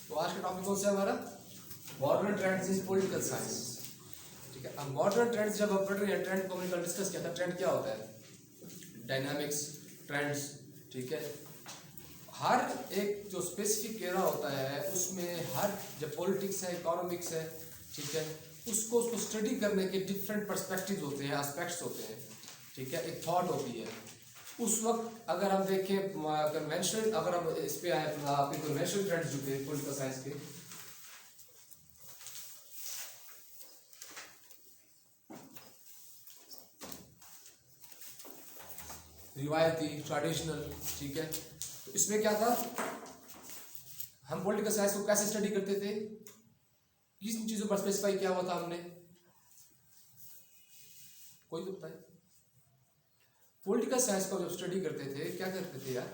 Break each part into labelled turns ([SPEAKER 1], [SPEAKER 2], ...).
[SPEAKER 1] तो आज का टॉपिक कौन सा है हमारा? Modern trends in political science. ठीक है, अब मॉडर्न ट्रेंड्स जब हम पढ़ रहे हैं, ट्रेंड को हमने कल डिस्कस किया था। ट्रेंड क्या होता है? Dynamics, trends. ठीक है, हर एक जो स्पेसिफिक एरा होता है उसमें हर जब पॉलिटिक्स है, इकोनॉमिक्स है, ठीक है, उसको स्टडी करने के डिफरेंट पर्सपेक्टिव्स होते हैं, एस्पेक्ट्स होते हैं। ठीक है, एक थॉट होती है। उस वक्त अगर हम देखें कन्वेंशनल, अगर हम इस पे आए आपके कन्वेंशनल ट्रेंड्स जो थे पॉलिटिकल साइंस के, रिवायती, ट्रेडिशनल। ठीक है, तो इसमें क्या था, हम पॉलिटिकल साइंस को कैसे स्टडी करते थे, किन चीजों पर स्पेसिफाई किया हुआ था हमने? कोई तो बताए। पॉलिटिकल साइंस को जब स्टडी करते थे क्या करते थे यार?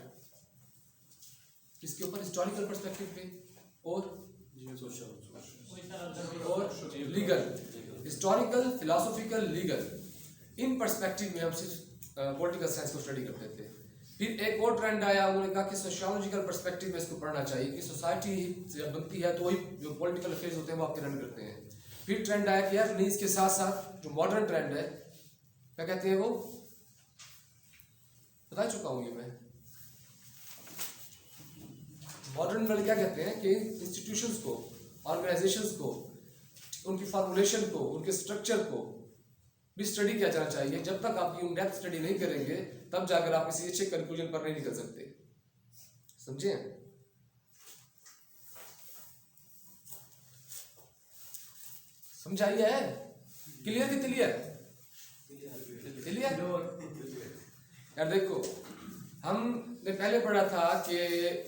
[SPEAKER 1] किसके ऊपर? हिस्टोरिकल पर्सपेक्टिव पे और legal, historical, philosophical, legal, in perspective में हम सिर्फ पॉलिटिकल साइंस को स्टडी करते थे। फिर एक और ट्रेंड आया, उन्होंने कहा कि सोशियोलॉजिकल पर्सपेक्टिव में इसको पढ़ना चाहिए कि सोसाइटी जब बनती है तो वही जो पॉलिटिकल अफेयर्स होते हैं वो आपके रन करते हैं। फिर ट्रेंड आया कि यार नहीं, इसके साथ साथ जो मॉडर्न ट्रेंड है, क्या कहते हैं वो, बता चुका हूँ ये मैं। मॉडर्न वाले क्या कहते हैं कि इंस्टीट्यूशंस को, ऑर्गेनाइजेशंस को, उनकी फॉर्मुलेशन को, उनके स्ट्रक्चर को भी स्टडी किया जाना चाहिए। जब तक आप इन डेप्थ स्टडी नहीं करेंगे तब जाकर आप किसी अच्छे कंक्लूजन पर नहीं निकल सकते। समझे? समझाइए है? क्लियर की क्लियर? क्लियर यार। देखो, हमने पहले पढ़ा था कि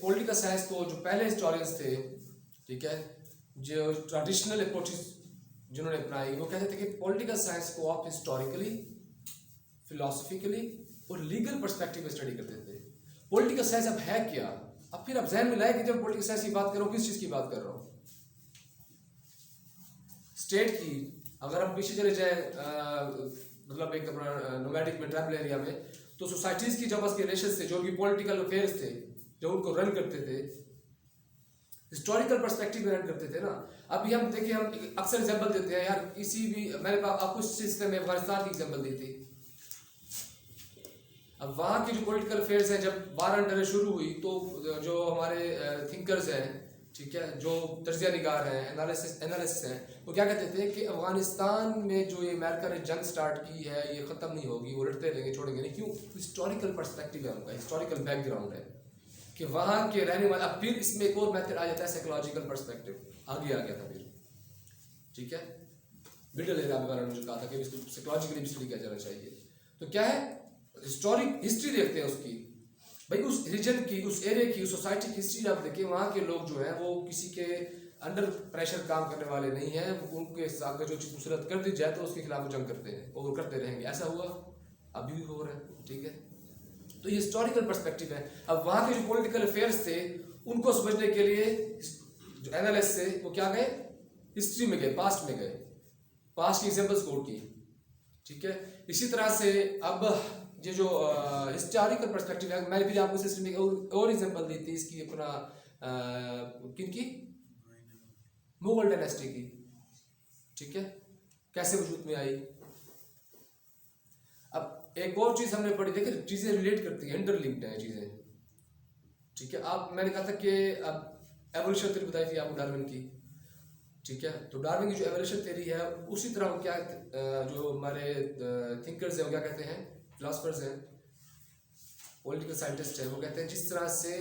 [SPEAKER 1] पॉलिटिकल साइंस को जो पहले हिस्टोरियंस थे, ठीक है, जो ट्रेडिशनल अप्रोचेस जिन्होंने अपनाई, वो कहते थे कि पॉलिटिकल साइंस को आप हिस्टोरिकली, फिलोसफिकली और लीगल पर्सपेक्टिव में स्टडी करते थे। पॉलिटिकल साइंस अब है क्या? अब फिर आप जहन में लाए कि जब पॉलिटिकल साइंस की बात कर रहा हूँ, किस चीज़ की बात कर रहा हूँ? स्टेट की। अगर हम पीछे चले जाए मतलब एक अपना नोमैडिक में, ट्राइबल एरिया में, तो सोसाइटीज की जब उसके रिलेशंस थे, जो उनकी पॉलिटिकल अफेयर्स थे, जो उनको रन करते थे, हिस्टोरिकल पर्सपेक्टिव में रन करते थे ना। अभी हम देखिए, हम अक्सर एग्जांपल देते हैं यार, किसी भी, मैंने आपको इस सिलसिले में अफगानिस्तान की एग्जांपल दी थी। अब वहाँ की जो पॉलिटिकल अफेयर्स हैं, जब वार एंड टेरर शुरू हुई तो जो हमारे थिंकर्स हैं, ठीक है, जो तजिया निगार हैं, एनालिसिस हैं, वो क्या कहते थे कि अफगानिस्तान में जो ये अमेरिका ने जंग स्टार्ट की है ये ख़त्म नहीं होगी, वो लड़ते रहेंगे, छोड़ेंगे नहीं। क्यों? हिस्टोरिकल पर्सपेक्टिव है उनका, हिस्टोरिकल बैकग्राउंड है कि वहाँ के रहने वाले। अब फिर इसमें एक और मेथड आ जाता है, साइकोलॉजिकल पर्सपेक्टिव आगे आ गया था फिर। ठीक है, मिडिल एरा के बारे में जो कहा था कि इसको साइकोलॉजिकली भी स्टडी किया जाना चाहिए। तो क्या है, हिस्टोरिक हिस्ट्री देखते हैं उसकी, भाई उस रीजन की, उस एरिया की, उस सोसाइटी की हिस्ट्री आप देखिए। वहाँ के लोग जो हैं वो किसी के अंडर प्रेशर काम करने वाले नहीं हैं। उनके अगर जो चीज़ मुसरत कर दी जाए तो उसके खिलाफ जंग करते हैं और करते रहेंगे। ऐसा हुआ, अभी भी हो रहा है। ठीक है, तो ये हिस्टोरिकल पर्सपेक्टिव है। अब वहाँ के जो पॉलिटिकल अफेयर्स थे उनको समझने के लिए जो एनालिस्ट से वो क्या गए, हिस्ट्री में गए, पास्ट में गए, पास्ट की एग्जाम्पल्स कोट की। ठीक है, इसी तरह से अब ये जो हिस्टोरिकल पर्सपेक्टिव है, मैंने भी आपको सिस्टम और एग्जांपल दी थी इसकी, अपना किन की, मुगल डायनेस्टी की। ठीक है, कैसे वजूद में आई। अब एक और चीज हमने पढ़ी, देखिए चीजें रिलेट करती हैं, इंटरलिंक्ड है चीजें। ठीक है, आप, मैंने कहा था कि अब एवोल्यूशन थ्योरी बताई थी आपको डार्विन की। ठीक है, तो डार्विन की जो एवोल्यूशन थ्योरी है, उसी तरह वो क्या जो हमारे थिंकर्स हैं वो क्या कहते हैं, फिलोसफर्स हैं, पॉलिटिकल साइंटिस्ट है, वो कहते हैं जिस तरह से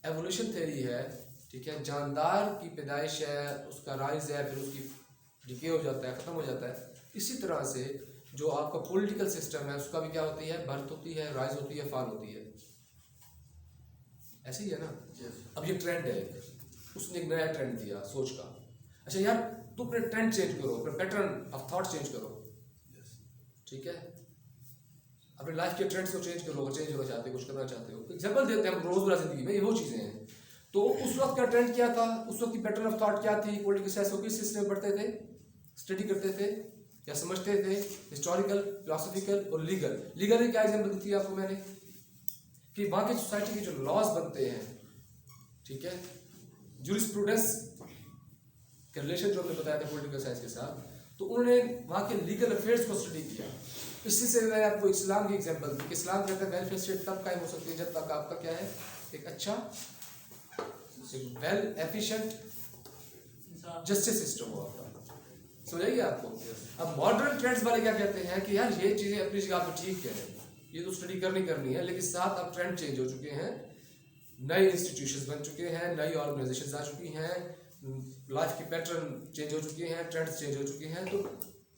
[SPEAKER 1] एवोल्यूशन थ्योरी है, ठीक है, जानदार की पैदाइश है, उसका राइज है, फिर उसकी डिके हो जाता है, ख़त्म हो जाता है, इसी तरह से जो आपका पॉलिटिकल सिस्टम है उसका भी क्या होती है, बर्थ होती है, राइज होती है, फॉल होती है। ऐसे ही है ना। अब ये ट्रेंड है, उसने एक नया ट्रेंड दिया सोच का। अच्छा यार, तुम अपने ट्रेंड चेंज करो, अपने पैटर्न ऑफ थॉट चेंज करो। ठीक है, अपने लाइफ के ट्रेंड्स को चेंज करो, चेंज होना चाहते हो, कुछ करना चाहते हो। एग्जाम्पल देते हैं हम रोजमर्रा जिंदगी में, ये वो चीज़ें हैं। तो उस वक्त का ट्रेंड क्या था, उस वक्त की पैटर्न ऑफ थॉट क्या थी, पॉलिटिकल साइंस को किस सिस्टम में पढ़ते थे, स्टडी करते थे या समझते थे, हिस्टोरिकल, फिलोसफिकल और लीगल। लीगल की क्या एग्जाम्पल दी थी आपको मैंने कि वहाँ की सोसाइटी के जो लॉज बनते हैं, ठीक है, जूरिस्प्रूडेंस के रिलेशन जो हमने बताया था पॉलिटिकल साइंस के साथ, तो उन्होंने वहाँ के लीगल अफेयर्स को स्टडी किया। इसी से मैंने आपको इस्लाम की एग्जांपल दी कि इस्लाम कहता है वेलफेयर स्टेट तब कायम हो सकती है जब तक आपका क्या है, एक अच्छा वेल एफिशिएंट जस्टिस सिस्टम हो आपका। समझाइए आपको। अब मॉडर्न ट्रेंड्स वाले क्या कहते हैं कि यार ये चीज़ें अपनी जगह पर ठीक है, ये तो स्टडी करनी है, लेकिन साथ अब ट्रेंड चेंज हो चुके हैं, नए इंस्टीट्यूशंस बन चुके हैं, नई ऑर्गेनाइजेशंस आ चुकी हैं, लाइफ की पैटर्न चेंज हो चुकी हैं, ट्रेंड्स चेंज हो चुके हैं। तो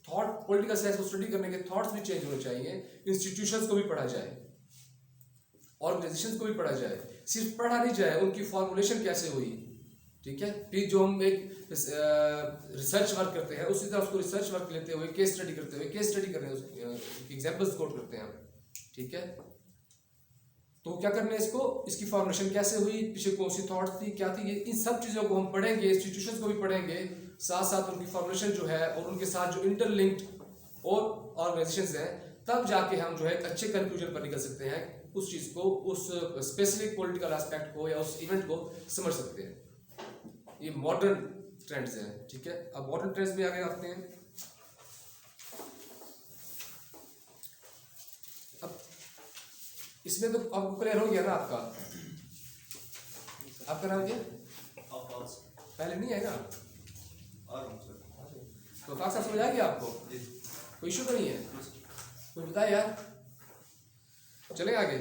[SPEAKER 1] थॉट पॉलिटिकल साइंस को स्टडी करने के थॉट्स भी चेंज होने चाहिए, इंस्टीट्यूशंस को भी पढ़ा जाए, ऑर्गेनाइजेशंस को भी पढ़ा जाए, सिर्फ पढ़ा नहीं जाए, उनकी फॉर्मुलेशन कैसे हुई, ठीक है। फिर जो हम एक रिसर्च वर्क करते हैं उसी तरह उसको रिसर्च वर्क लेते हुए केस स्टडी करते हुए केस स्टडी करने एग्जाम्पल्स कोट करते हैं, ठीक है। तो क्या करना है इसको, इसकी फॉर्मुलेशन कैसे हुई, पीछे कौन सी थॉट थी, क्या थी, इन सब चीज़ों को हम पढ़ेंगे, इंस्टीट्यूशंस को भी पढ़ेंगे, साथ साथ उनकी फॉर्मुलेशन जो है और उनके साथ जो इंटरलिंक्ड और ऑर्गेनाइजेशंस हैं, तब जाके हम जो है एक अच्छे कंक्लूजन पर निकल सकते हैं, उस चीज़ को, उस स्पेसिफिक पॉलिटिकल एस्पेक्ट को या उस इवेंट को समझ सकते हैं। ये मॉडर्न ट्रेंड्स हैं, ठीक है। अब मॉडर्न ट्रेंड्स में आगे आते हैं। अब इसमें तो अब क्लियर हो गया ना आपका नाम क्या, पहले नहीं है ना, तो खास समझ आ गया आपको, कोई इशू तो नहीं है, कोई बताए यार, चलें आगे।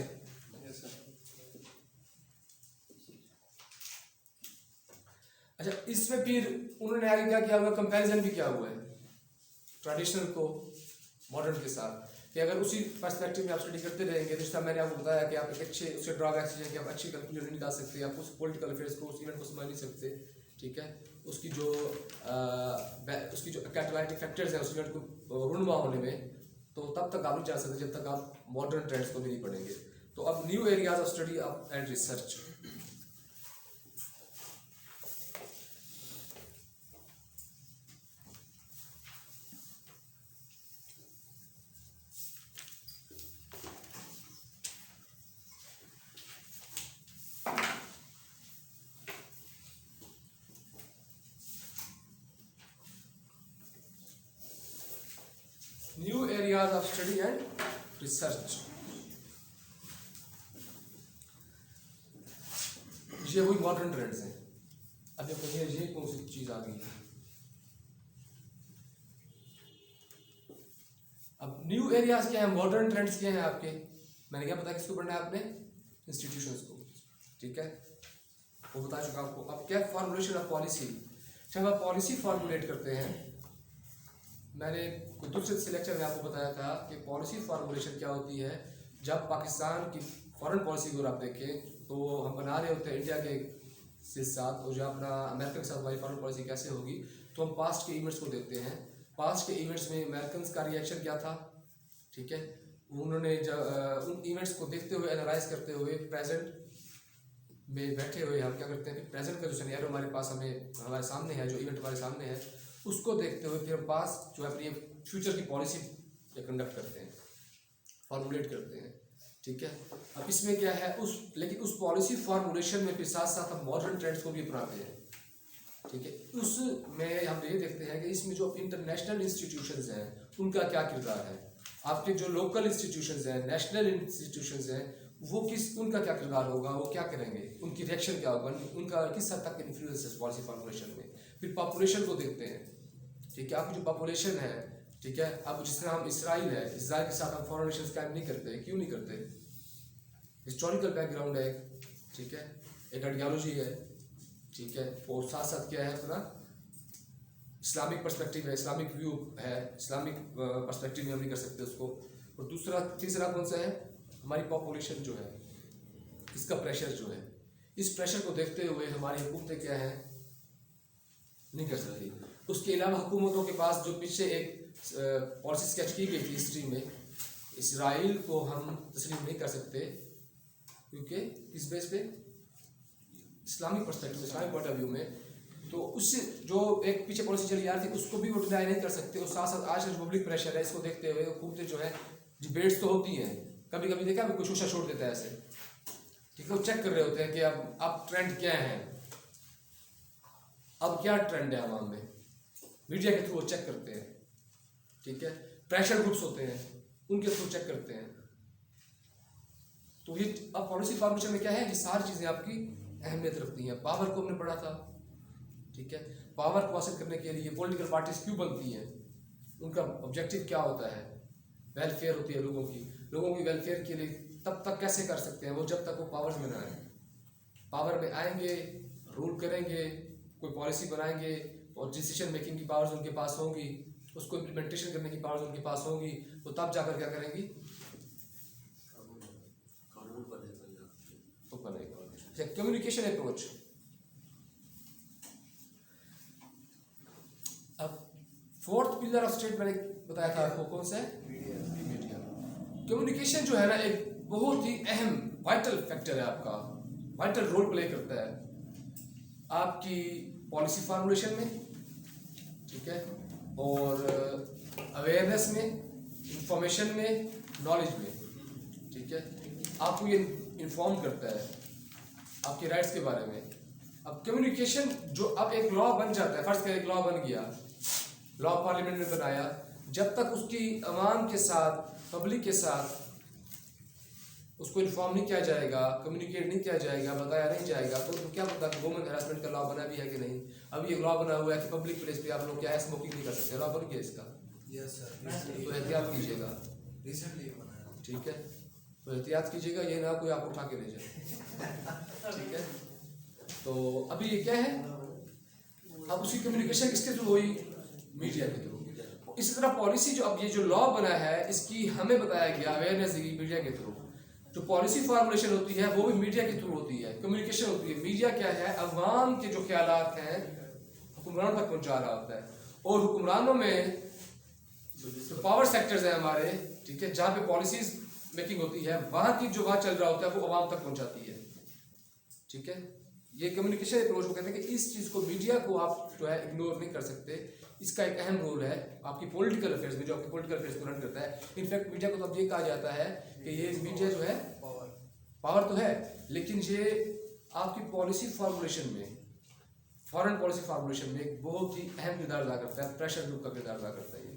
[SPEAKER 1] अच्छा, इसमें फिर उन्होंने आगे क्या किया हुआ, कंपैरिजन भी किया हुआ है ट्रेडिशनल को मॉडर्न के साथ, कि अगर उसी पर्सपेक्टिव में आप स्टडी करते रहेंगे, तो जितना मैंने आपको बताया कि आप एक अच्छे उसके ड्रॉबैक्स हैं कि आप अच्छी कंक्लूजन नहीं निकाल सकते, आप उस पॉलिटिकल अफेयर्स को, उस इवेंट को समझ नहीं सकते, ठीक है। उसकी जो कैटालाइटिक फैक्टर्स हैं उस इवेंट को रूनमा होने में, तो तब तक आप नहीं जा सकते जब तक आप मॉडर्न ट्रेंड्स को भी नहीं पढ़ेंगे। तो अब new areas of study and research, new areas of study and research, ये वही मॉडर्न ट्रेंड्स हैं। अब ये कौन सी चीज आ गई है। अब न्यू एरियाज क्या है, मॉडर्न ट्रेंड्स क्या है आपके, मैंने क्या बताया किसको पढ़ना है आपने, इंस्टीट्यूशंस को, ठीक है, वो बता चुका आपको। अब क्या फॉर्मुलेशन ऑफ पॉलिसी, जब आप पॉलिसी फॉर्मुलेट करते हैं, मैंने कुछ दूसरे सिलेक्शन में आपको बताया था कि पॉलिसी फॉर्मुलेशन क्या होती है। जब पाकिस्तान की फॉरेन पॉलिसी को आप देखें तो हम बना रहे होते हैं इंडिया के साथ, और जो अपना अमेरिका के साथ हमारी फॉरेन पॉलिसी कैसे होगी, तो हम पास्ट के इवेंट्स को देखते हैं। पास्ट के इवेंट्स में अमेरिकन का रिएक्शन क्या था, ठीक है, उन्होंने उन इवेंट्स को देखते हुए, एनालाइज करते हुए, प्रेजेंट में बैठे हुए हम क्या करते हैं, प्रेजेंट का जो सिनेरियो हमारे पास हमारे सामने है, जो इवेंट हमारे सामने है, उसको देखते हुए फिर हम पास जो है अपनी फ्यूचर की पॉलिसी कंडक्ट करते हैं, फॉर्मुलेट करते हैं, ठीक है। अब इसमें क्या है, लेकिन उस पॉलिसी फॉर्मुलेशन में फिर साथ साथ हम मॉडर्न ट्रेंड्स को भी अपनाते हैं, ठीक है। उसमें हम ये देखते हैं कि इसमें जो इंटरनेशनल इंस्टीट्यूशंस हैं उनका क्या किरदार है, आपके जो लोकल इंस्टीट्यूशंस हैं, नेशनल इंस्टीट्यूशंस हैं, उनका क्या किरदार होगा, वो क्या करेंगे, उनकी रिएक्शन क्या होगा, उनका किस हद तक इन्फ्लुएंस है पॉलिसी फॉर्मुलेशन में। फिर पॉपुलेशन को देखते हैं, ठीक है, आपकी जो पॉपुलेशन है, ठीक है। अब जिस तरह हम इसराइल के साथ हम फॉरेन रिलेशंस कायम नहीं करते, क्यों नहीं करते, हिस्टोरिकल बैकग्राउंड है, ठीक है, एक आइडियोलॉजी है, ठीक है, और साथ साथ क्या है अपना इस्लामिक पर्सपेक्टिव है, इस्लामिक व्यू है, इस्लामिक पर्सपेक्टिव में हम नहीं कर सकते उसको। और तीसरा कौन सा है, हमारी पॉपुलेशन जो है, इसका प्रेशर जो है, इस प्रेशर को देखते हुए हमारी हुकूमतें क्या है, नहीं कर सकती। उसके अलावा हुकूमतों के पास जो पीछे एक पॉलिसी स्केच की गई थी हिस्ट्री में, इसराइल को हम तस्लीम नहीं कर सकते, क्योंकि किस बेस पे, Islamic perspective, Islamic point of view में, तो उससे जो एक पीछे पॉलिसी चली आ रही थी उसको भी वो डिनाई नहीं कर सकते। और साथ साथ आज रिपब्लिक प्रेशर है, इसको देखते हुए हुकूमतें जो है, डिबेट्स तो होती हैं, कभी कभी देखा कुछ ऊषा छोड़ देता है ऐसे, ठीक है, वो चेक कर रहे होते हैं कि अब ट्रेंड क्या है, अब क्या ट्रेंड है आवाम में, मीडिया के थ्रू वो चेक करते हैं, ठीक है। प्रेशर ग्रुप्स होते हैं, उनके थ्रू चेक करते हैं। तो ये अब पॉलिसी फॉर्मेशन में क्या है, ये सारी चीज़ें आपकी अहमियत रखती हैं। पावर को हमने पढ़ा था, ठीक है। पावर को हासिल करने के लिए पॉलिटिकल पार्टीज क्यों बनती हैं, उनका ऑब्जेक्टिव क्या होता है, वेलफेयर होती है लोगों की वेलफेयर के लिए तब तक कैसे कर सकते हैं वो, जब तक वो पावर में ना आए। पावर में आएंगे, रूल करेंगे, कोई पॉलिसी बनाएंगे और डिसीजन मेकिंग की पावर्स उनके पास होंगी, उसको इम्प्लीमेंटेशन करने की पावर्स उनके पास होंगी, तो तब जाकर क्या करेंगी, तो बनेगा। Communication approach. अब फोर्थ पिलर ऑफ स्टेट मैंने बताया था आपको, कौन सा है, मीडिया। कम्युनिकेशन जो है ना एक बहुत ही अहम वाइटल फैक्टर है आपका, वाइटल रोल प्ले करता है आपकी पॉलिसी फॉर्मुलेशन में, ठीक है, और अवेयरनेस में, इंफॉर्मेशन में, नॉलेज में, ठीक है। आपको ये इन्फॉर्म करता है आपके राइट्स के बारे में। अब कम्युनिकेशन जो अब एक लॉ बन जाता है, फर्स्ट एक लॉ बन गया, लॉ पार्लियामेंट ने बनाया, जब तक उसकी अवाम के साथ, पब्लिक के साथ उसको इन्फॉर्म नहीं किया जाएगा, कम्युनिकेट नहीं किया जाएगा, बताया नहीं जाएगा, तो क्या पता कि वुमेन हरासमेंट का लॉ बना भी है कि नहीं। अभी एक लॉ बना हुआ है कि पब्लिक प्लेस पे आप लोग क्या है स्मोकिंग नहीं कर सकते, लॉ बन गया इसका।
[SPEAKER 2] यस सर,
[SPEAKER 1] तो एहतियात कीजिएगा,
[SPEAKER 2] रिसेंटली बनाया,
[SPEAKER 1] ठीक है। तो एहतियात कीजिएगा, ये ना कोई आपको उठा के ले जाए, ठीक है। तो अभी ये क्या है, अब उसकी कम्युनिकेशन किसके थ्रू हुई, मीडिया के थ्रू। इसी तरह पॉलिसी जो अब ये जो लॉ बना है इसकी हमें बताया गया, अवेयरनेस दी मीडिया के थ्रू। जो पॉलिसी फॉर्मुलेशन होती है वो भी मीडिया के थ्रू होती है, कम्युनिकेशन होती है। मीडिया क्या है, अवाम के जो ख्यालात हैं हुक्मरानों तक पहुंचा रहा होता है, और हुक्मरानों में जो पावर सेक्टर्स हैं हमारे, ठीक है, जहाँ पे पॉलिसीज मेकिंग होती है, वहाँ की जो बात चल रहा होता है वो अवाम तक पहुंचाती है, ठीक है। ये कम्युनिकेशन अप्रोच को कहते हैं कि इस चीज़ को, मीडिया को आप जो है इग्नोर नहीं कर सकते। इसका एक अहम रोल है आपकी पॉलिटिकल अफेयर्स में, जो आपकी पॉलिटिकल अफेयर्स को रन करता है। इनफैक्ट मीडिया को तो अब ये कहा जाता है कि ये मीडिया जो है पावर तो है, लेकिन ये आपकी पॉलिसी फॉर्मुलेशन में, फॉरेन पॉलिसी फॉर्मुलेशन में एक बहुत ही अहम किरदार अदा करता है, प्रेशर ग्रुप का किरदार अदा करता है। ये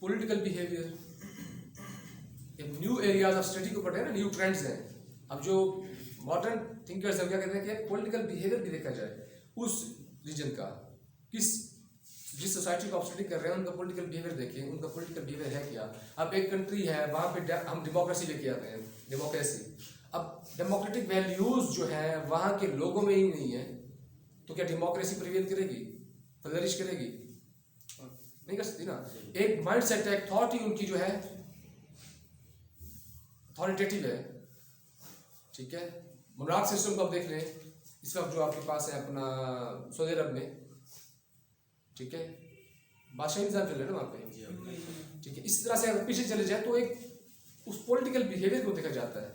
[SPEAKER 1] political behaviour, new areas of study को पढ़ते हैं ना, न्यू ट्रेंड्स हैं। अब जो मॉडर्न थिंकर्स हैं क्या कहते हैं कि पॉलिटिकल बिहेवियर भी देखा जाए उस रीजन का, जिस सोसाइटी को आप स्टडी कर रहे हैं उनका पॉलिटिकल बिहेवियर देखें, उनका पॉलिटिकल बिहेवियर है क्या। अब एक कंट्री है, वहाँ पे हम डेमोक्रेसी लेके आते हैं, डेमोक्रेसी। अब डेमोक्रेटिक वैल्यूज जो है वहाँ के लोगों में ही नहीं है, तो क्या डेमोक्रेसी प्रिवेल करेगी, फ्लरिश करेगी, नहीं कर सकती ना। एक माइंड सेट है, एक थॉट ही उनकी जो है अथॉरिटेटिव है, ठीक है। मोनार्क सिस्टम को आप देख लें, इस वक्त जो आपके पास है अपना सऊदी अरब में, ठीक है, बादशाही निज़ाम चल रहा है ना वहाँ पे, ठीक है। इस तरह से अगर पीछे चले जाए तो एक उस पॉलिटिकल बिहेवियर को देखा जाता है,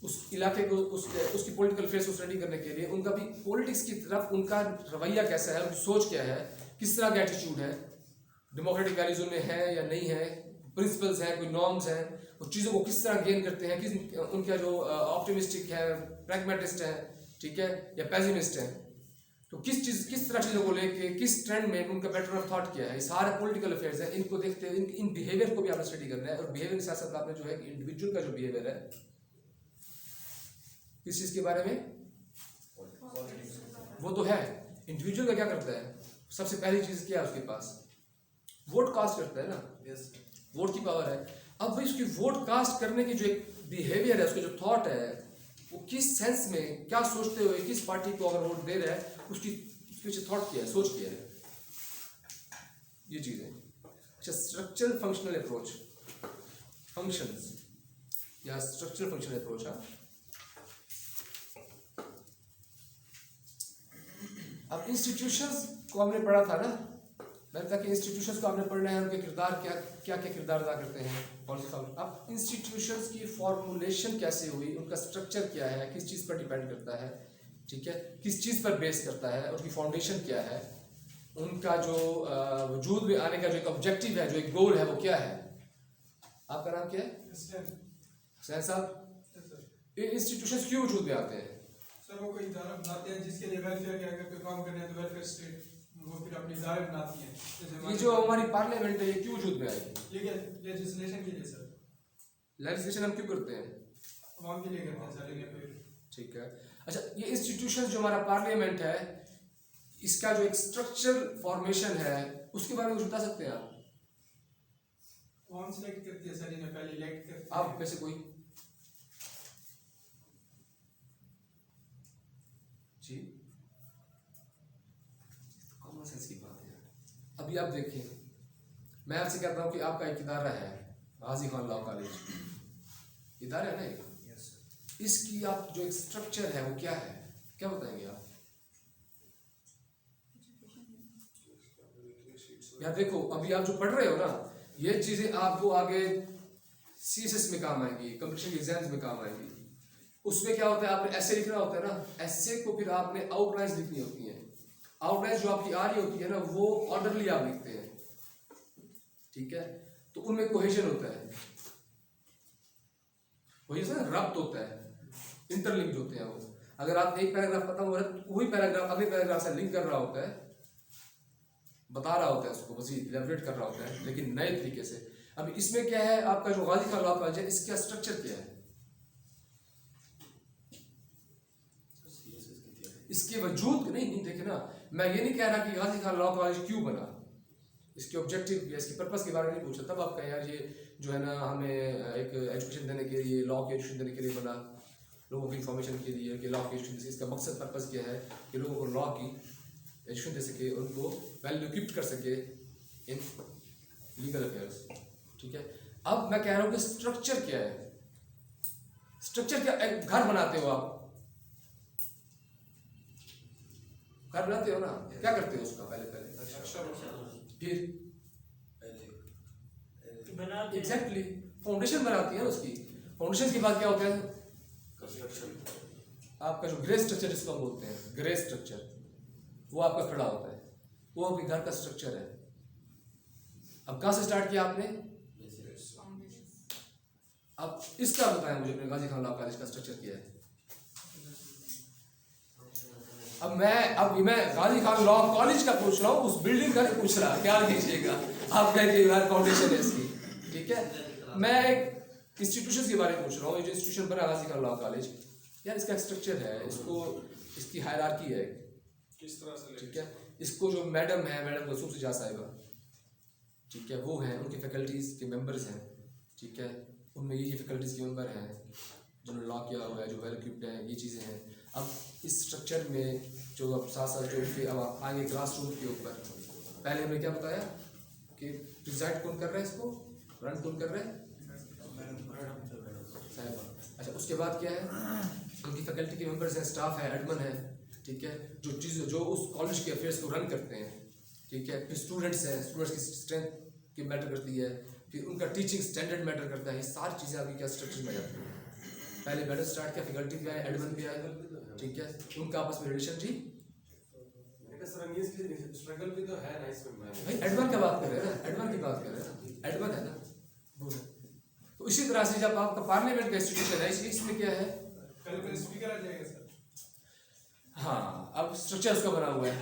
[SPEAKER 1] उस इलाके को, उसकी पॉलिटिकल फेस को स्टडी करने के लिए उनका भी पॉलिटिक्स की तरफ उनका रवैया कैसा है, उनकी सोच क्या है, किस तरह का एटीट्यूड है, डेमोक्रेटिक वैल्यूज उनमें है या नहीं है, प्रिंसिपल्स हैं, कोई नॉर्म्स हैं, उस चीज़ों को किस तरह गेन करते हैं, किस उनका जो ऑप्टिमिस्टिक है, प्रैग्मेटिस्ट है, ठीक है, या पेसिमिस्ट है, तो किस तरह चीज़ों को लेके किस ट्रेंड में उनका पैटर्न ऑफ थॉट क्या है। ये सारे पॉलिटिकल अफेयर्स हैं, इनको देखते हैं, इन बिहेवियर को भी आपने स्टडी करना है। और बिहेवियर के साथ साथ आपने जो है इंडिविजुअल का जो बिहेवियर है, किस चीज़ के बारे में, वो तो है इंडिविजुअल का क्या करता है, सबसे पहली चीज़ क्या है उसके पास, वोट कास्ट करता है ना, वोट की पावर है। अब भाई उसकी वोट कास्ट करने की जो एक बिहेवियर है, उसका जो थॉट है, वो किस सेंस में क्या सोचते हुए किस पार्टी को अगर वोट दे रहा है, उसके पीछे थॉट क्या है, सोच क्या है, ये चीज़ है। अच्छा, स्ट्रक्चरल फंक्शनल अप्रोच, फंक्शंस या स्ट्रक्चरल फंक्शनल अप्रोच। हाँ, अब इंस्टीट्यूशंस को हमने पढ़ा था ना, मैंने कहा कि इंस्टीट्यूशंस को हमने पढ़ना है, उनके किरदार क्या किरदार अदा करते हैं पॉलिसी फॉर्म। अब इंस्टीट्यूशंस की फॉर्मुलेशन कैसे हुई, उनका स्ट्रक्चर क्या है, किस चीज़ पर डिपेंड करता है, ठीक है, किस चीज़ पर बेस करता है, उनकी फाउंडेशन क्या है, उनका जो वजूद में आने का जो एक ऑब्जेक्टिव है, जो एक गोल है, वो क्या है। आपका नाम क्या है? हुसैन साहब। ये इंस्टीट्यूशंस क्यों वजूद में आते हैं?
[SPEAKER 3] सर वो कोई इदारा बनाते हैं जिसके लिए वेलफेयर के अगर कोई काम करने हैं तो वेलफेयर स्टेट वो फिर अपने इदारे बनाती हैं जैसे
[SPEAKER 1] ये जो हमारी पार्लियामेंट है ये क्यों वजूद में आई?
[SPEAKER 3] लेजिस्लेशन के लिए सर,
[SPEAKER 1] लेजिस्लेशन हम क्यों करते हैं?
[SPEAKER 3] आवाम के लिए करते हैं सर इन्हें फिर।
[SPEAKER 1] ठीक है। अच्छा, ये इंस्टीट्यूशन जो हमारा पार्लियामेंट है इसका जो एक स्ट्रक्चर फॉर्मेशन है उसके बारे में कुछ बता सकते हैं आप?
[SPEAKER 3] आवाम सिलेक्ट करती है सर इन्हें, पहले इलेक्ट करती है।
[SPEAKER 1] आप में से कोई? जी, कॉमन सेंस की बात है। अभी आप देखिए, मैं आपसे कहता हूँ कि आपका एक इदारा है गाजी खान लॉ कॉलेज, इदारा है ना एक,
[SPEAKER 2] यस सर।
[SPEAKER 1] इसकी आप जो एक स्ट्रक्चर है वो क्या है, क्या बताएंगे आप? यार देखो, अभी आप जो पढ़ रहे हो ना ये चीजें आपको आगे सीएसएस में काम आएंगी, कंपटीशन एग्जाम्स में काम आएंगी। उसमें क्या होता है, आपने ऐसे लिखना होता है ना, ऐसे को फिर आपने आउटलाइंस लिखनी होती है। आउटलाइंस जो आपकी आ रही होती है ना वो ऑर्डरली आप लिखते हैं, ठीक है? तो उनमें कोहेजन होता है, वही से रब्त होता है, इंटरलिंक्ड होते हैं वो। अगर आप एक पैराग्राफ खत्म हो रहा है वही पैराग्राफ अगले पैराग्राफ से लिंक कर रहा होता है, बता रहा होता है उसको, मजीद इलैबोरेट कर रहा होता है, लेकिन नए तरीके से। अब इसमें क्या है, आपका जो गाजी खान लॉ कॉलेज है इसका स्ट्रक्चर क्या है? इसके वजूद नहीं देखे ना, मैं ये नहीं कह रहा कि गाजी खान लॉ कॉलेज क्यों बना, इसके ऑब्जेक्टिव या इसकी पर्पस के बारे में नहीं पूछा। तब आप कहें यार ये जो है ना हमें एक एजुकेशन देने के लिए, लॉ की एजुकेशन देने के लिए बना, लोगों की इंफॉर्मेशन के लिए कि लॉ की एजुकेशन, इसका मकसद पर्पस क्या है कि लोगों को लॉ की एजुकेशन दे सके, उनको वेल इक्विप्ड कर सके इन लीगल अफेयर्स, ठीक है? अब मैं कह रहा हूँ कि स्ट्रक्चर क्या है? स्ट्रक्चर क्या? एक घर बनाते हो आप, घर बनाते हो ना, क्या करते हो उसका? पहले फिर एग्जैक्टली फाउंडेशन बनाती है ना उसकी। फाउंडेशन के बाद क्या होता है? आपका जो ग्रे स्ट्रक्चर जिसको हम बोलते हैं, ग्रे स्ट्रक्चर, वो आपका खड़ा होता है, वो आपके घर का स्ट्रक्चर है। अब कहाँ से स्टार्ट किया आपने? अब इसका बताएं मुझे, अपने गाजी खान लॉ कॉलेज का स्ट्रक्चर क्या है? अब मैं गाजी खान लॉ कॉलेज का पूछ रहा हूँ, उस बिल्डिंग का नहीं पूछ रहा, ख्याल कीजिएगा। आप कहेंगे यार फाउंडेशन है इसकी, ठीक है? मैं एक इंस्टीट्यूशन के बारे में पूछ रहा हूँ। ये जो इंस्टीट्यूशन बना गाजी खान लॉ कॉलेज, यार इसका स्ट्रक्चर है, इसको इसकी हायरार्की है
[SPEAKER 3] किस तरह से,
[SPEAKER 1] ठीक है? इसको जो मैडम है, मैडम रसूल सिजा साहिबा, ठीक है, वो हैं, उनकी फैकल्टीज़ के मेंबर्स हैं, ठीक है? उनमें ये फैकल्टीज़ के मेंबर हैं जिन्होंने लॉ किया हुआ है, जो वेल इक्विप्ड हैं, ये चीज़ें हैं। अब इस स्ट्रक्चर में जो अब साथ साथ जो उनके अब आगे क्लास रूम के ऊपर, पहले हमने क्या बताया कि प्रिजाइड कौन कर रहा है, इसको रन कौन कर रहा है? साहिबा। अच्छा, उसके बाद क्या है? उनकी फैकल्टी के मेंबर्स हैं, स्टाफ है, एडमिन है, ठीक है, जो चीज़ जो उस कॉलेज के अफेयर्स को रन करते हैं, ठीक है? फिर स्टूडेंट्स हैं, स्टूडेंट्स की स्ट्रेंथ की मैटर करती है, फिर उनका टीचिंग स्टैंडर्ड मैटर करता है। ये सारी चीज़ें आपकी क्या स्ट्रक्चर में जाती हैं। पहले मैडम स्टार्ट किया, फैकल्टी भी आए, एडमिन भी आए, ठीक है? उनका आपस में रिलेशन थी।
[SPEAKER 2] स्ट्रगल भी तो है ना इसमें।
[SPEAKER 1] भाई एडमिन की बात कर रहे हैं ना, एडमिन की बात कर रहे हैं ना, एडमिन है ना वो है। तो इसी तरह से जब आपका पार्लियामेंट का इंस्टीट्यूशन है, इसमें क्या है?
[SPEAKER 3] कल स्पीकर आ जाएगा सर।
[SPEAKER 1] हाँ, अब स्ट्रक्चर उसका बना हुआ है।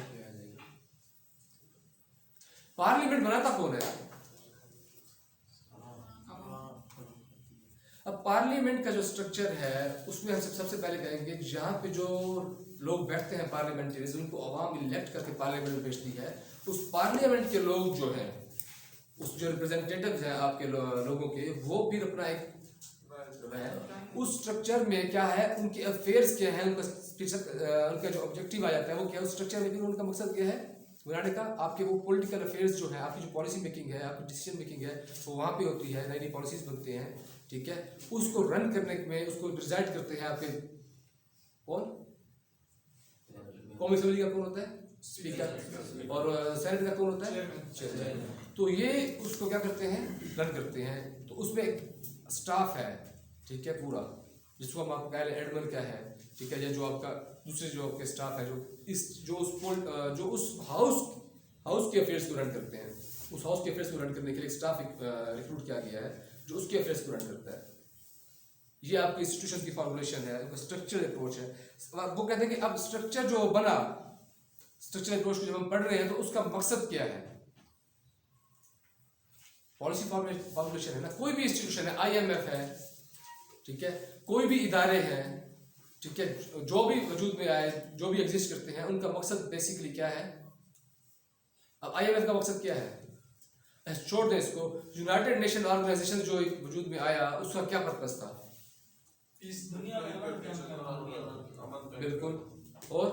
[SPEAKER 1] पार्लियामेंट बनाता कौन है? अब पार्लियामेंट का जो स्ट्रक्चर है उसमें हम सबसे पहले कहेंगे जहाँ पे जो लोग बैठते हैं पार्लियामेंटरीज, उनको आवाम इलेक्ट करके पार्लियामेंट में भेजती है, उस पार्लियामेंट के लोग जो हैं, उस जो रिप्रेजेंटेटिव्स हैं आपके लोगों के, वो फिर अपना एक उस स्ट्रक्चर में क्या है, उनके अफेयर्स क्या है, उनका जो ऑब्जेक्टिव आ जाता है वो क्या है, उस स्ट्रक्चर में फिर उनका मकसद क्या है बनाने का। आपके वो पॉलिटिकल अफेयर्स जो है, आपकी जो पॉलिसी मेकिंग है, आपकी डिसीजन मेकिंग है, वो वहाँ पे होती है, नई नई पॉलिसीज बनते हैं, ठीक है? उसको रन करने में उसको डिसाइड करते हैं आपके कौन? कौमी असेंबली का कौन होता है? स्पीकर। और सेनेट का कौन होता है? चेयरमैन। तो ये उसको क्या करते हैं? रन करते हैं। तो उसमें एक स्टाफ है, ठीक है, पूरा, जिसको हम आपको पहले एडमिन क्या है, ठीक है, या जो आपका दूसरे जो आपके स्टाफ है, जो उस हाउस के अफेयर्स को रन करते हैं, उस हाउस के अफेयर्स को रन करने के लिए स्टाफ रिक्रूट किया गया है जो उसके अफेयर्स को रन करता है। ये आपके इंस्टीट्यूशन की फॉर्मुलेशन है, स्ट्रक्चरल अप्रोच है। वो कहते हैं कि अब स्ट्रक्चर जो बना, स्ट्रक्चरल अप्रोच को जब हम पढ़ रहे हैं तो उसका मकसद क्या है। पॉलिसी फॉर्मुलेशन है ना, कोई भी इंस्टीट्यूशन है, IMF है, ठीक है, कोई भी इदारे हैं, ठीक है, जो भी वजूद में आए, जो भी एग्जिस्ट करते हैं, उनका मकसद बेसिकली क्या है। अब IMF का मकसद क्या है, छोड़ दें इसको। यूनाइटेड नेशन ऑर्गेनाइजेशन जो वजूद में आया उसका क्या पर्पस था।
[SPEAKER 3] इस
[SPEAKER 2] दुनिया में अमन
[SPEAKER 1] बिल्कुल। और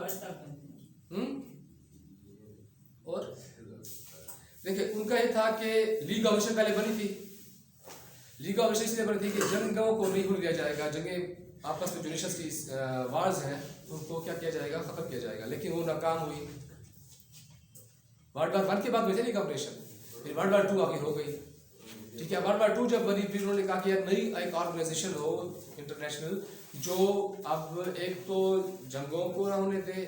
[SPEAKER 1] देखिए उनका ये था कि लीग ऑफ नेशन पहले बनी थी। लीग ऑफ नेशन इसलिए बनी थी कि जंगों को नहीं होने दिया जाएगा, जंगें आपस में जो नेशंस की वार्स हैं उनको क्या किया जाएगा, खत्म किया जाएगा, लेकिन वो नाकाम हुई। वर्ल्ड वॉर 1 के बाद में थे लीग ऑफ नेशन, फिर वर्ल्ड वॉर 2 आगे हो गई, ठीक है। वर्ल्ड वॉर 2 जब बनी फिर उन्होंने कहा कि यार नई एक ऑर्गेनाइजेशन हो इंटरनेशनल, जो अब एक तो जंगों को ना होने दे,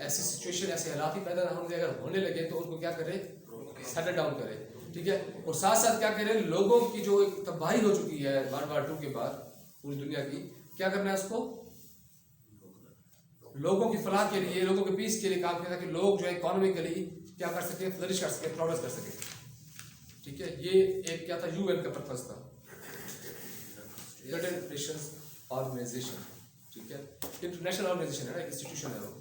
[SPEAKER 1] ऐसी सिचुएशन ऐसे हालात ही पैदा ना होने दे, अगर होने लगे तो उनको क्या करे, सेटल डाउन करे, ठीक है। और साथ साथ क्या करे, लोगों की जो एक तबाही हो चुकी है वर्ल्ड वॉर 2 के बाद पूरी दुनिया की, क्या करना है उसको, लोगों की फलाह के लिए, लोगों के पीस के लिए काम किया, ताकि लोग जो है इकोनॉमिकली क्या कर सके, फ्लरिश कर सके, प्रोग्रेस कर सके, ठीक है। ये एक क्या था, UN का पर्पस था, यूनाइटेड नेशंस ऑर्गेनाइजेशन, ठीक है, इंटरनेशनल ऑर्गेनाइजेशन है ना, इंस्टीट्यूशन है वो।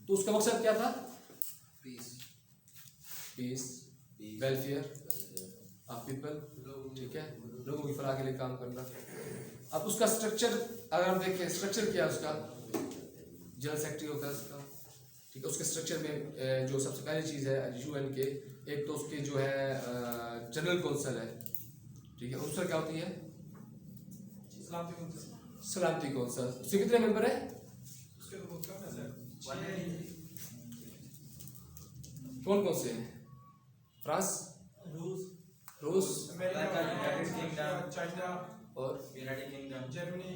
[SPEAKER 1] तो उसका मकसद क्या था, पीस, वेलफेयर ऑफ पीपल, ठीक है, लोगों की फलाह के लिए काम करना। अब उसका स्ट्रक्चर अगर हम देखें, स्ट्रक्चर क्या है उसका, जनरल सेक्रेटरी होता है उसका, ठीक है। उसके स्ट्रक्चर में जो सबसे पहली चीज़ है UN के, एक तो उसके जो है जनरल कौंसिल है, ठीक है, उसमें क्या होती है, सलामती कौंसिल। उसके कितने मेंबर है,
[SPEAKER 3] उसके तो बहुत कम है।
[SPEAKER 1] कौन कौन से हैं, फ्रांस, रूस
[SPEAKER 3] अमेरिका, चाइना
[SPEAKER 1] और
[SPEAKER 3] जर्मनी,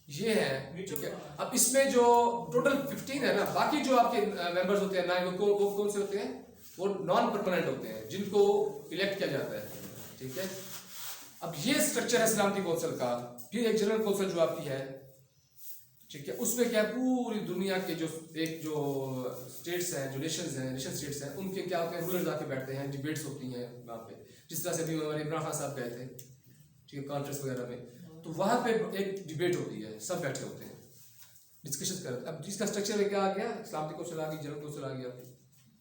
[SPEAKER 1] ये है, ठीक है। अब इसमें जो टोटल 15 है ना, बाकी जो आपके मेंबर्स होते हैं ना, वो कौन से होते हैं, वो नॉन परमानेंट होते हैं, जिनको इलेक्ट किया जाता है, ठीक है। अब ये स्ट्रक्चर है सलामती कौंसिल का। फिर एक जनरल कौंसिल जो आपकी है, ठीक है, उसमें क्या है, पूरी दुनिया के जो स्टेट्स हैं, जो नेशन स्टेट्स हैं, उनके क्या होते हैं, रूलर्स आके बैठते हैं, डिबेट्स होती हैं वहाँ पे, जिस तरह से भी हमारे इमरान खान साहब गए थे, ठीक है, कॉन्फ्रेंस वगैरह में, तो वहाँ पे एक डिबेट होती है, सब बैठे होते हैं, डिस्कशन करते हैं। अब जिसका स्ट्रक्चर में क्या आ गया, सलामती कौंसिल आ गई, जनरल कौंसिल आ गया,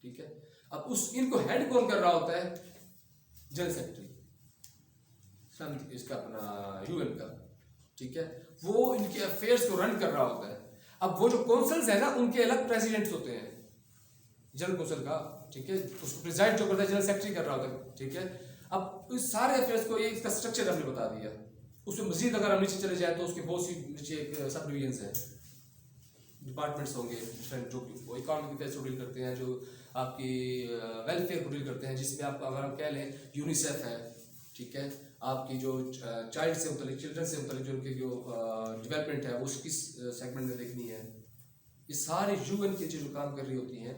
[SPEAKER 1] ठीक है। अब इनको हेड कौन कर रहा होता है, जनरल सेक्रेटरी इसका अपना UN का, ठीक है, वो इनके अफेयर्स को रन कर रहा होता है। अब वो जो कौंसिल्स है ना, उनके अलग प्रेसिडेंट्स होते हैं, जनरल कौंसिल का, ठीक है, उसको प्रेसिडेंट जो करता है जनरल सेक्रेटरी कर रहा होता है, ठीक है। अब इस सारे अफेयर्स को ये इसका स्ट्रक्चर हमने बता दिया। उसमें मजीद अगर हम नीचे चले जाए तो उसके बहुत सी नीचे सब डिवीजन्स हैं, डिपार्टमेंट्स होंगे डिफरेंट, जो इकोनॉमिक अफेयर्स को डील करते हैं, जो आपकी वेलफेयर को डील करते हैं, जिसमें आप अगर हम कह लें यूनिसेफ है, ठीक है, आपकी जो चाइल्ड से मुतल्लिक, चिल्ड्रन से मुतल्लिक जो उनकी जो डेवलपमेंट है वो किस सेगमेंट में देखनी है, ये सारे UN की जो काम कर रही होती हैं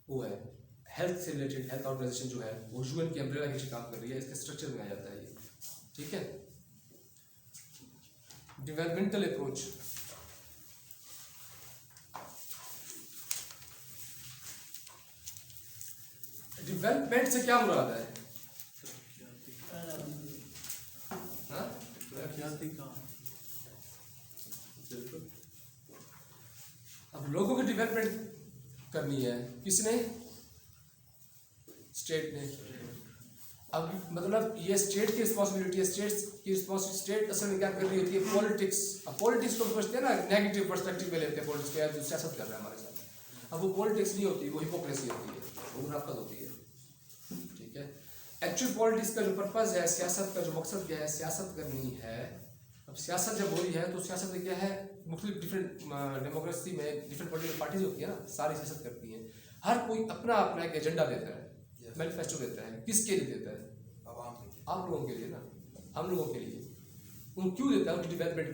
[SPEAKER 1] वो है हेल्थ से रिलेटेड। हेल्थ ऑर्गेनाइजेशन जो है वो UN की अम्ब्रेला के नीचे काम कर रही है, इसके स्ट्रक्चर में आ जाता है ये, ठीक है। डेवलपमेंटल अप्रोच, डेवलपमेंट से क्या मुराद है, अब लोगों की डेवलपमेंट करनी है, किसने, स्टेट ने। अब मतलब ये स्टेट की रिस्पॉन्सिबिलिटी है, स्टेट असल में क्या कर रही होती है, पॉलिटिक्स। अब पॉलिटिक्स को समझते हैं ना, नेगेटिव पर्सपेक्टिव में लेते हैं पॉलिटिक्स के, जो सियासत कर रहा है हमारे साथ। अब वो पॉलिटिक्स नहीं होती, वो हिपोक्रेसी होती है, वो मुनाफत होती है, ठीक है। एक्चुअल पॉलिटिक्स का जो पर्पस है, सियासत का जो मकसद क्या है, सियासत करनी है। अब सियासत जब हो रही है तो सियासत में क्या है, मुख्तलिफ डिफरेंट डेमोक्रेसी में डिफरेंट पॉलिटिकल पार्टीज होती है ना, सारी सियासत करती हैं, हर कोई अपना अपना एक एजेंडा देता है, मैनिफेस्टो देता है, किसके लिए देता है, आप लोगों के लिए ना, हम लोगों के लिए। उन क्यों देता है, उनकी डेवलपमेंट